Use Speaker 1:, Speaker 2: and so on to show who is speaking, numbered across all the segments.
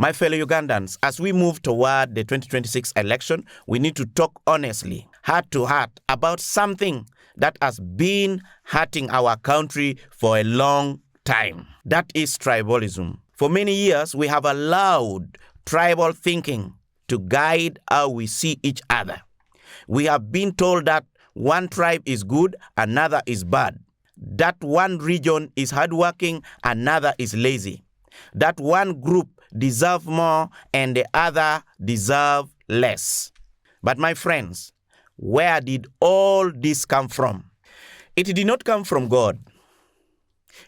Speaker 1: My fellow Ugandans, as we move toward the 2026 election, we need to talk honestly, heart to heart, about something that has been hurting our country for a long time. That is tribalism. For many years, we have allowed tribal thinking to guide how we see each other. We have been told that one tribe is good, another is bad. That one region is hardworking, another is lazy. That one group deserve more and the other deserve less. But my friends, where did all this come from? It did not come from God.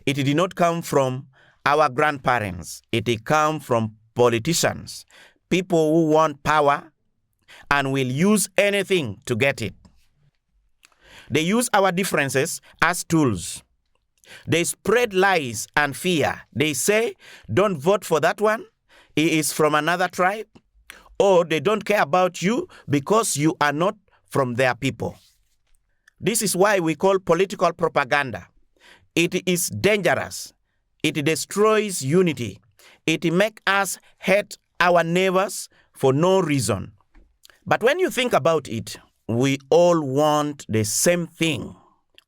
Speaker 1: It did not come from our grandparents. It did come from politicians, people who want power and will use anything to get it. They use our differences as tools. They spread lies and fear. They say, don't vote for that one. He is from another tribe. Or they don't care about you because you are not from their people. This is why we call political propaganda. It is dangerous. It destroys unity. It makes us hate our neighbors for no reason. But when you think about it, we all want the same thing.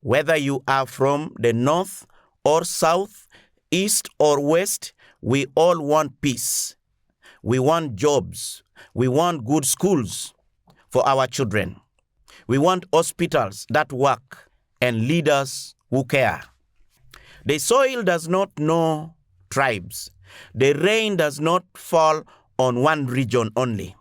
Speaker 1: Whether you are from the north or south, east or west, we all want peace. We want jobs. We want good schools for our children. We want hospitals that work and leaders who care. The soil does not know tribes. The rain does not fall on one region only.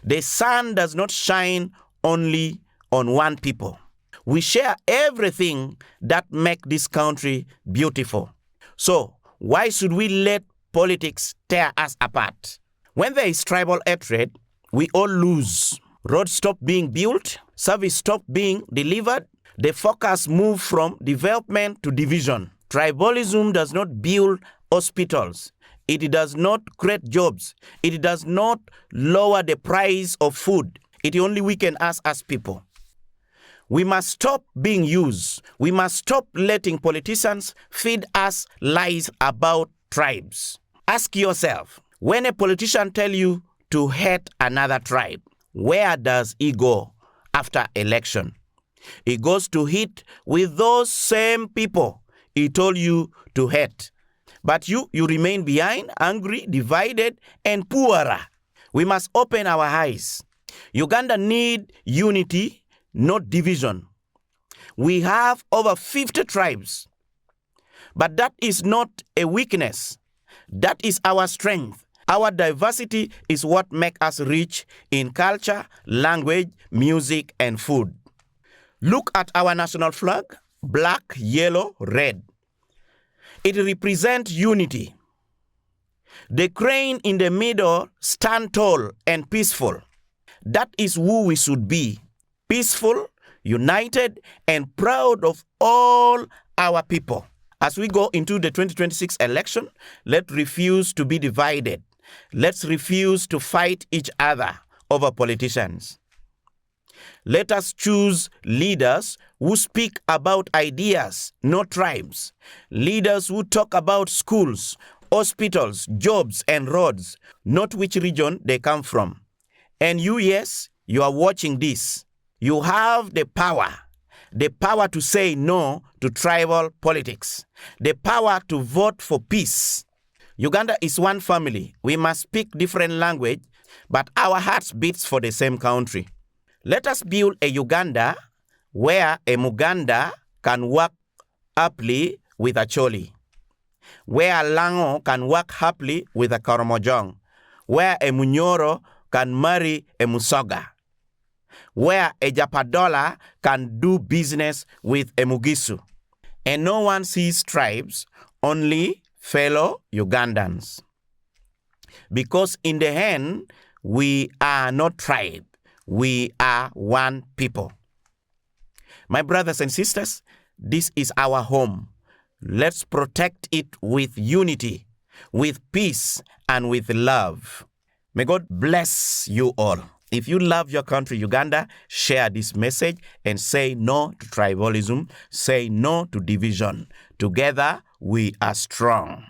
Speaker 1: The sun does not shine only on one people. We share everything that makes this country beautiful. So, why should we let politics tear us apart? When there is tribal hatred, we all lose. Roads stop being built, service stop being delivered, the focus moves from development to division. Tribalism does not build hospitals. It does not create jobs. It does not lower the price of food. It only weakens us as people. We must stop being used. We must stop letting politicians feed us lies about tribes. Ask yourself, when a politician tells you to hate another tribe, where does he go after election? He goes to hit with those same people he told you to hate. But you remain behind, angry, divided, and poorer. We must open our eyes. Uganda needs unity, not division. We have over 50 tribes. But that is not a weakness. That is our strength. Our diversity is what makes us rich in culture, language, music, and food. Look at our national flag, black, yellow, red. It represents unity. The crane in the middle stands tall and peaceful. That is who we should be. Peaceful, united, and proud of all our people. As we go into the 2026 election, let's refuse to be divided. Let's refuse to fight each other over politicians. Let us choose leaders who speak about ideas, not tribes. Leaders who talk about schools, hospitals, jobs, and roads, not which region they come from. And you, yes, you are watching this. You have the power to say no to tribal politics, the power to vote for peace. Uganda is one family. We must speak different language, but our hearts beats for the same country. Let us build a Uganda where a Muganda can work happily with a Choli, where a Lango can work happily with a Koromojong, where a Munyoro can marry a Musoga, where a Japadola can do business with a Mugisu. And no one sees tribes, only fellow Ugandans. Because in the end, we are not tribe. We are one people. My brothers and sisters, this is our home. Let's protect it with unity, with peace, and with love. May God bless you all. If you love your country, Uganda, share this message and say no to tribalism, say no to division. Together, we are strong.